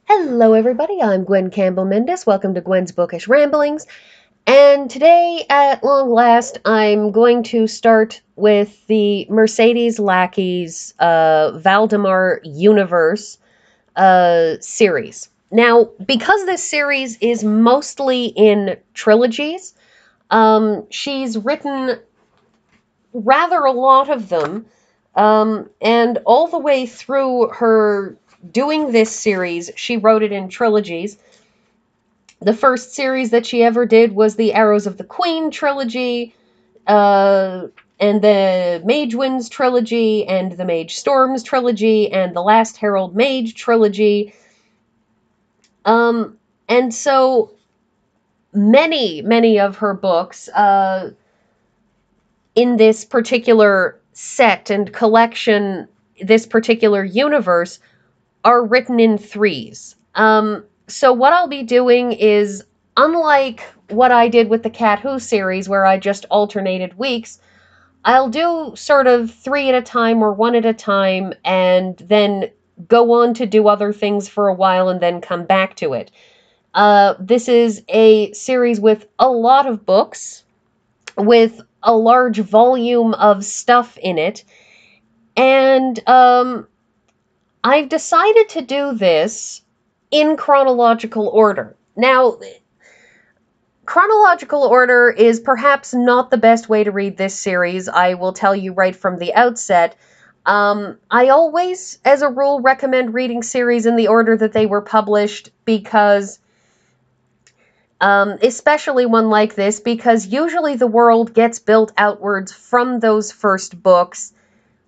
Hello, everybody. I'm Gwen Campbell-Mindes. Welcome to Gwen's Bookish Ramblings. And today, at long last, I'm going to start with the Mercedes Lackey's Valdemar universe series. Now, because this series is mostly in trilogies, she's written rather a lot of them, and all the way through her doing this series, she wrote it in trilogies. The first series that she ever did was the Arrows of the Queen trilogy, and the Mage Winds trilogy, and the Mage Storms trilogy, and the Last Herald Mage trilogy. And so many of her books, in this particular set and collection, this particular universe, are written in threes. So what I'll be doing is, unlike what I did with the Cat Who series, where I just alternated weeks, I'll do sort of three at a time or one at a time, and then go on to do other things for a while and then come back to it. This is a series with a lot of books, with a large volume of stuff in it, and I've decided to do this in chronological order. Now, chronological order is perhaps not the best way to read this series. I will tell you right from the outset. I always, as a rule, recommend reading series in the order that they were published because, especially one like this, because usually the world gets built outwards from those first books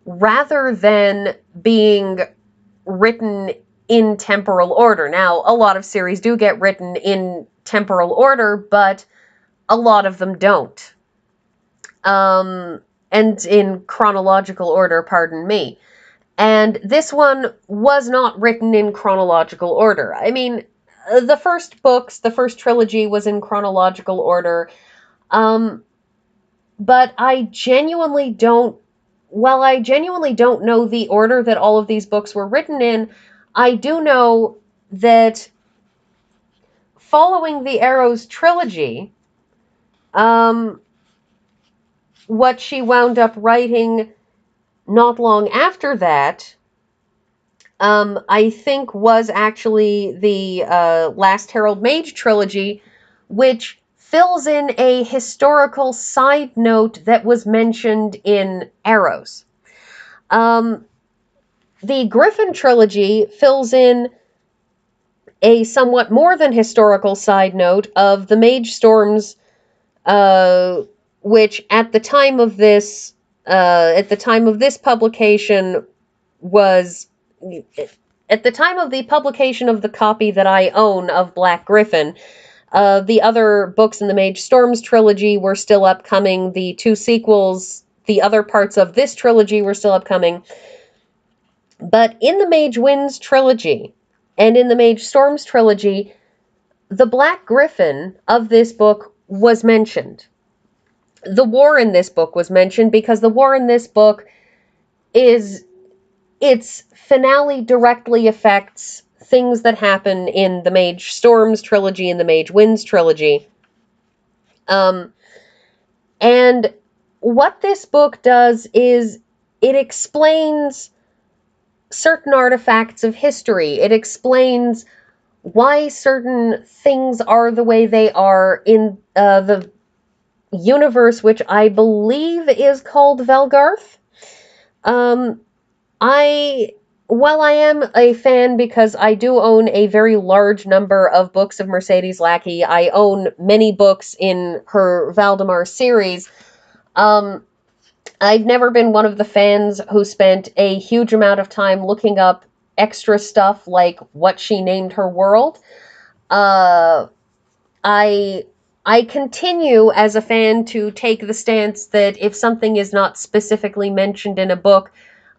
rather than being written in temporal order. Now, a lot of series do get written in temporal order, but a lot of them don't. And in chronological order, pardon me. And this one was not written in chronological order. I mean, the first books, the first trilogy was in chronological order, but I genuinely don't know the order that all of these books were written in, I do know that following the Arrows trilogy, what she wound up writing not long after that, I think was actually the Last Herald Mage trilogy, which fills in a historical side note that was mentioned in Arrows. The Gryphon trilogy fills in a somewhat more than historical side note of the Mage Storms, which at the time of this publication was, at the time of the publication of the copy that I own of Black Gryphon, the other books in the Mage Storms trilogy were still upcoming. The two sequels, the other parts of this trilogy, were still upcoming. But in the Mage Winds trilogy and in the Mage Storms trilogy, the Black Gryphon of this book was mentioned. The war in this book was mentioned because the war in this book its finale directly affects things that happen in the Mage Storms trilogy and the Mage Winds trilogy. And what this book does is it explains certain artifacts of history. It explains why certain things are the way they are in the universe, which I believe is called Velgarth. While I am a fan because I do own a very large number of books of Mercedes Lackey, I own many books in her Valdemar series. I've never been one of the fans who spent a huge amount of time looking up extra stuff like what she named her world. I continue as a fan to take the stance that if something is not specifically mentioned in a book,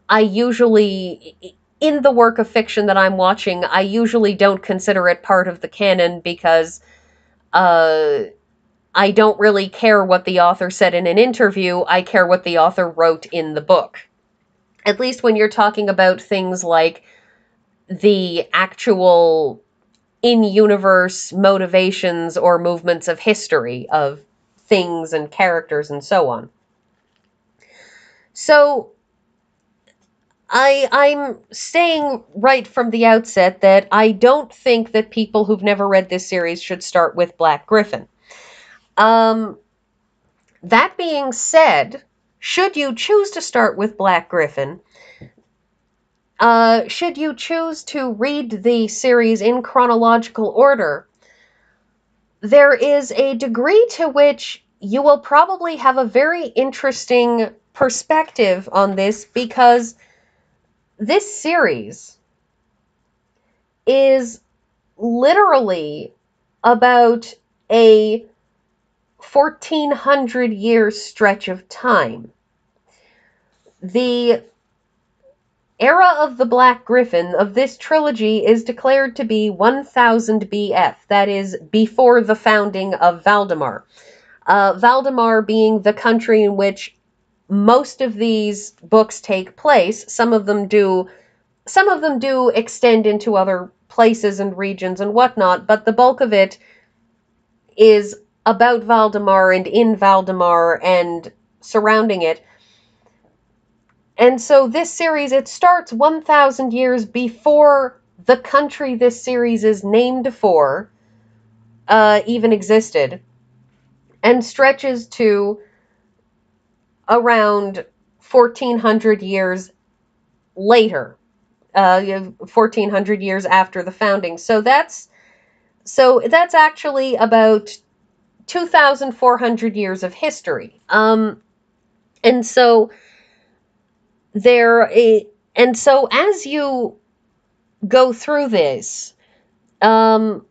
I usually, in the work of fiction that I'm watching, I usually don't consider it part of the canon because I don't really care what the author said in an interview. I care what the author wrote in the book. At least when you're talking about things like the actual in-universe motivations or movements of history of things and characters and so on. So I'm saying right from the outset that I don't think that people who've never read this series should start with Black Gryphon. That being said, should you choose to start with Black Gryphon, should you choose to read the series in chronological order, there is a degree to which you will probably have a very interesting perspective on this, because this series is literally about a 1400-year stretch of time. The era of the Black Gryphon of this trilogy is declared to be 1000 BF, that is, before the founding of Valdemar. Valdemar being the country in which most of these books take place. Some of them do extend into other places and regions and whatnot, but the bulk of it is about Valdemar and in Valdemar and surrounding it. And so this series, it starts 1000 years before the country this series is named for even existed, and stretches to around 1400 years later, 1400 years after the founding. So that's actually about 2,400 years of history. And so as you go through this, the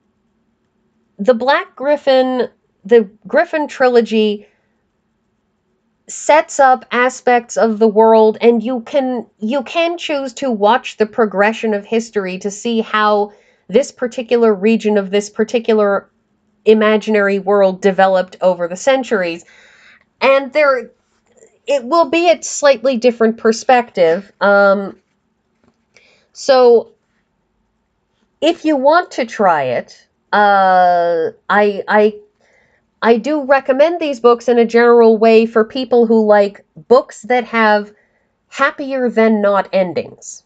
Black Gryphon, the Gryphon trilogy sets up aspects of the world, and you can choose to watch the progression of history to see how this particular region of this particular imaginary world developed over the centuries. And it will be a slightly different perspective. So if you want to try it, I do recommend these books in a general way for people who like books that have happier than not endings.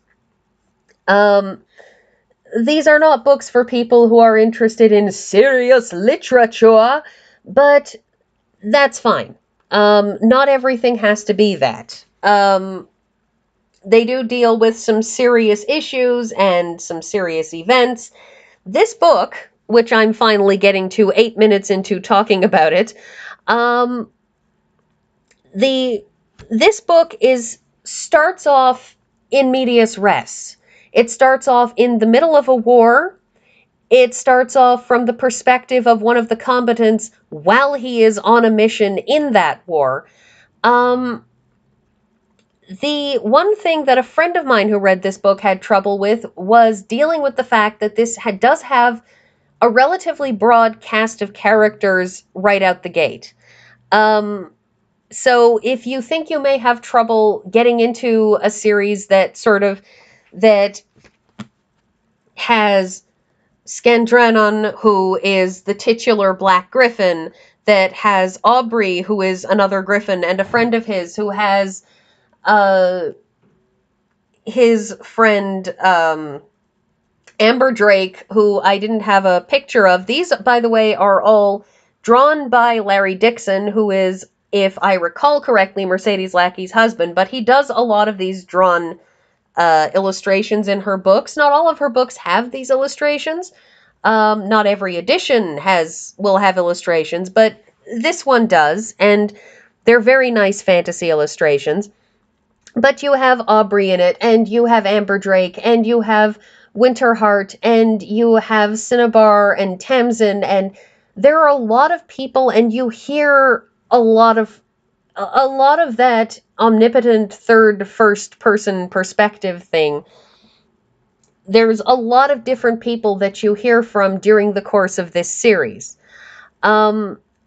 These are not books for people who are interested in serious literature, but that's fine. Not everything has to be that. They do deal with some serious issues and some serious events. This book, which I'm finally getting to 8 minutes into talking about it, this book starts off in medias res. It starts off in the middle of a war. It starts off from the perspective of one of the combatants while he is on a mission in that war. The one thing that a friend of mine who read this book had trouble with was dealing with the fact that this does have a relatively broad cast of characters right out the gate. So if you think you may have trouble getting into a series that has Scandrenon, who is the titular Black Gryphon, that has Aubrey, who is another Gryphon, and a friend of his who has his friend Amber Drake, who I didn't have a picture of. These, by the way, are all drawn by Larry Dixon, who is, if I recall correctly, Mercedes Lackey's husband, but he does a lot of these drawn illustrations in her books. Not all of her books have these illustrations. Not every edition will have illustrations, but this one does, and they're very nice fantasy illustrations. But you have Aubrey in it, and you have Amber Drake, and you have Winterheart, and you have Cinnabar and Tamsin, and there are a lot of people, and you hear a lot of that omnipotent first-person perspective thing. There's a lot of different people that you hear from during the course of this series.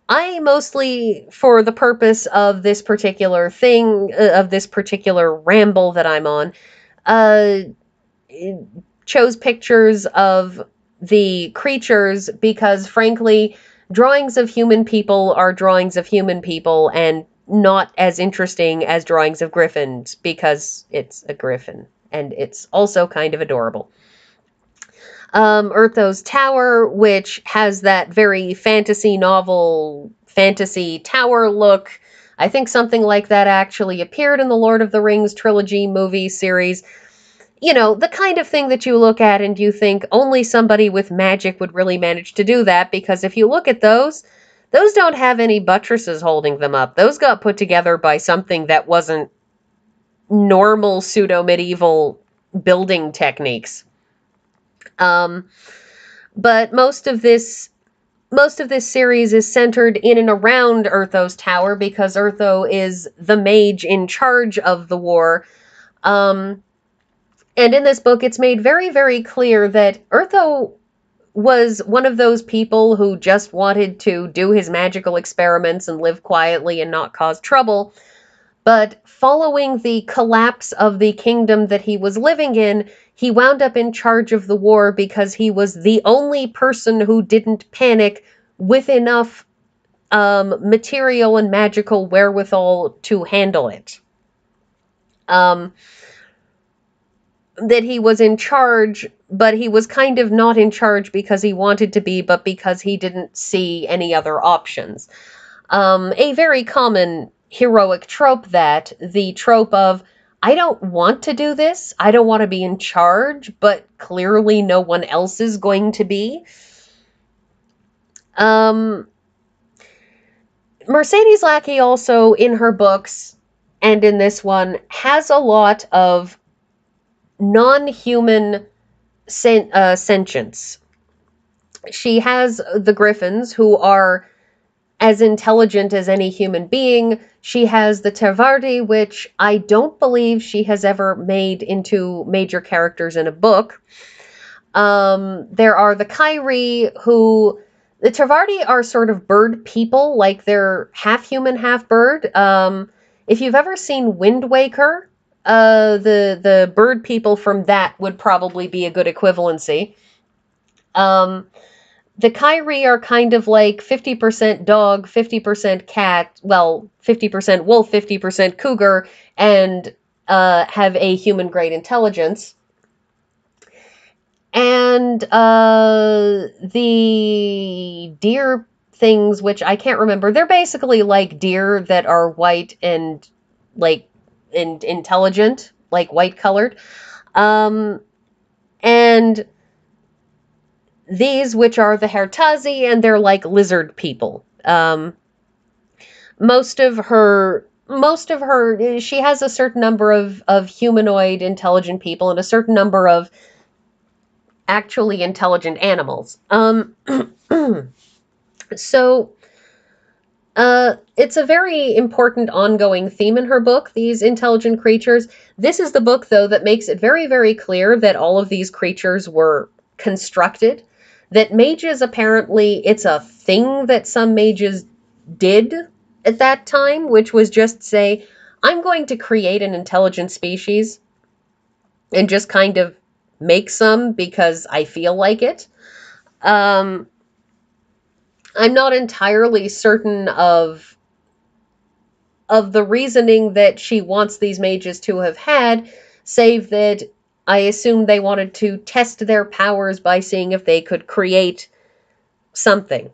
I mostly, for the purpose of this particular thing, of this particular ramble that I'm on, chose pictures of the creatures because, frankly, drawings of human people are drawings of human people and not as interesting as drawings of griffins because it's a griffin and it's also kind of adorable. Urtho's Tower, which has that very fantasy novel, fantasy tower look. I think something like that actually appeared in the Lord of the Rings trilogy movie series. You know, the kind of thing that you look at and you think only somebody with magic would really manage to do that, because if you look at those don't have any buttresses holding them up. Those got put together by something that wasn't normal pseudo-medieval building techniques. But most of this series is centered in and around Urtho's Tower because Urtho is the mage in charge of the war. And in this book, it's made very, very clear that Urtho was one of those people who just wanted to do his magical experiments and live quietly and not cause trouble. But following the collapse of the kingdom that he was living in, he wound up in charge of the war because he was the only person who didn't panic with enough material and magical wherewithal to handle it. That he was in charge, but he was kind of not in charge because he wanted to be, but because he didn't see any other options. A very common heroic trope, that the trope of, I don't want to do this, I don't want to be in charge, but clearly no one else is going to be. Mercedes Lackey also, in her books, and in this one, has a lot of non-human sentience. She has the Gryphons, who are as intelligent as any human being. She has the Tevardi, which I don't believe she has ever made into major characters in a book. There are the Kyrie, who... The Tevardi are sort of bird people, like they're half human, half bird. If you've ever seen Wind Waker, the bird people from that would probably be a good equivalency. The Kyrie are kind of like 50% dog, 50% cat, well, 50% wolf, 50% cougar, and have a human-grade intelligence. And the deer things, which I can't remember, they're basically like deer that are white and like intelligent, like white-colored. And these, which are the Hertazi, and they're like lizard people. Most of her, she has a certain number of humanoid intelligent people and a certain number of actually intelligent animals. So, it's a very important ongoing theme in her book, these intelligent creatures. This is the book, though, that makes it very, very clear that all of these creatures were constructed. That mages, apparently, it's a thing that some mages did at that time, which was just say, I'm going to create an intelligent species and just kind of make some because I feel like it. I'm not entirely certain of the reasoning that she wants these mages to have had, save that I assume they wanted to test their powers by seeing if they could create something.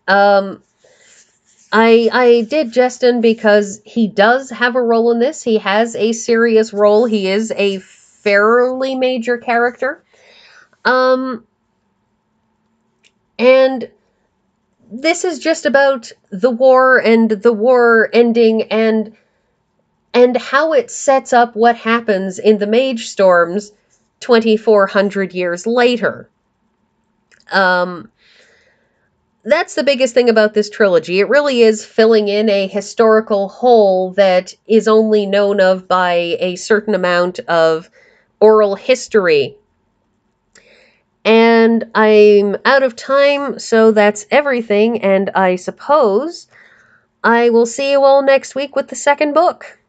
I did Justin because he does have a role in this. He has a serious role. He is a fairly major character. And this is just about the war and the war ending and how it sets up what happens in the Mage Storms 2,400 years later. That's the biggest thing about this trilogy. It really is filling in a historical hole that is only known of by a certain amount of oral history. And I'm out of time, so that's everything, and I suppose I will see you all next week with the second book.